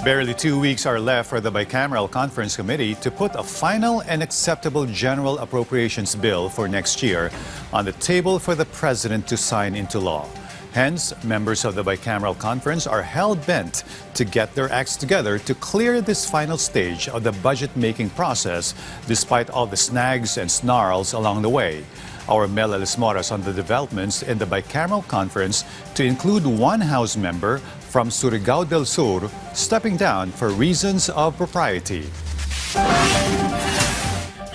Barely 2 weeks are left for the Bicameral Conference Committee to put a final and acceptable general appropriations bill for next year on the table for the President to sign into law. Hence, members of the Bicameral Conference are hell-bent to get their acts together to clear this final stage of the budget-making process despite all the snags and snarls along the way. Our Mel Alismoras on the developments in the Bicameral Conference to include one House member from Surigao del Sur stepping down for reasons of propriety.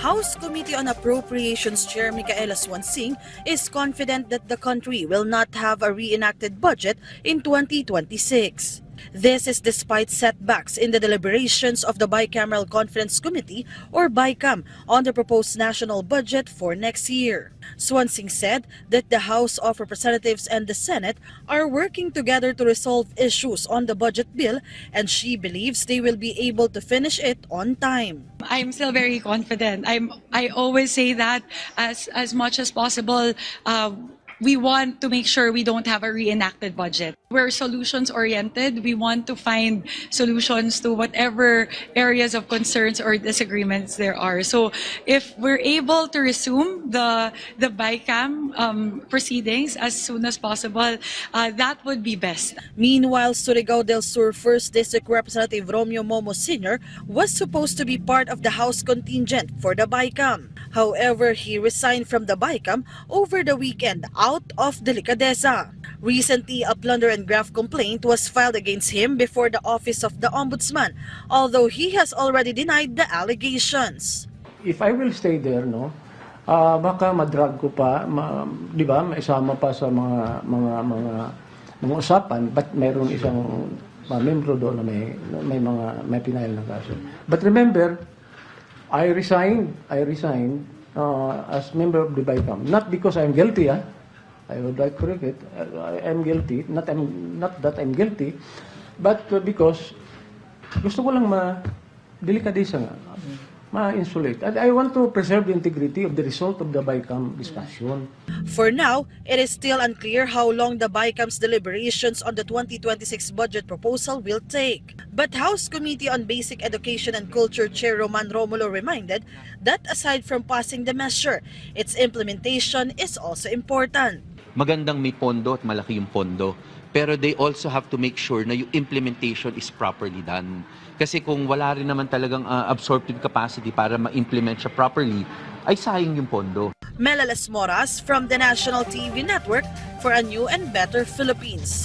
House Committee on Appropriations Chair Micaela Swansing is confident that the country will not have a reenacted budget in 2026. This is despite setbacks in the deliberations of the Bicameral Conference Committee, or BICAM, on the proposed national budget for next year. Swansing said that the House of Representatives and the Senate are working together to resolve issues on the budget bill, and she believes they will be able to finish it on time. I'm still very confident. I always say that as much as possible. We want to make sure we don't have a reenacted budget. We're solutions-oriented. We want to find solutions to whatever areas of concerns or disagreements there are. So if we're able to resume the BICAM proceedings as soon as possible, that would be best. Meanwhile, Surigao del Sur 1st District Representative Romeo Momo Sr. was supposed to be part of the House contingent for the BICAM. However, he resigned from the BICAM over the weekend out of delicadeza. Recently, a plunder and graft complaint was filed against him before the Office of the Ombudsman, although he has already denied the allegations. If I will stay there, baka madrag ko pa, di ba, maisama pa sa mga usapan, but mayroon isang membro doon na may pinail na kaso. But remember, I resigned as member of the BICAM, not because I'm guilty. I would like to correct it. I am guilty, not that I'm guilty, but because gusto ko lang delikadesa nga, ma-insulate. And I want to preserve the integrity of the result of the BICAM discussion. For now, it is still unclear how long the BICAM's deliberations on the 2026 budget proposal will take. But House Committee on Basic Education and Culture Chair Roman Romulo reminded that aside from passing the measure, its implementation is also important. Magandang may pondo at malaki yung pondo. Pero they also have to make sure na yung implementation is properly done. Kasi kung wala rin naman talagang absorptive capacity para ma-implement siya properly, ay sayang yung pondo. Mel Alismoras from the National TV Network for a new and better Philippines.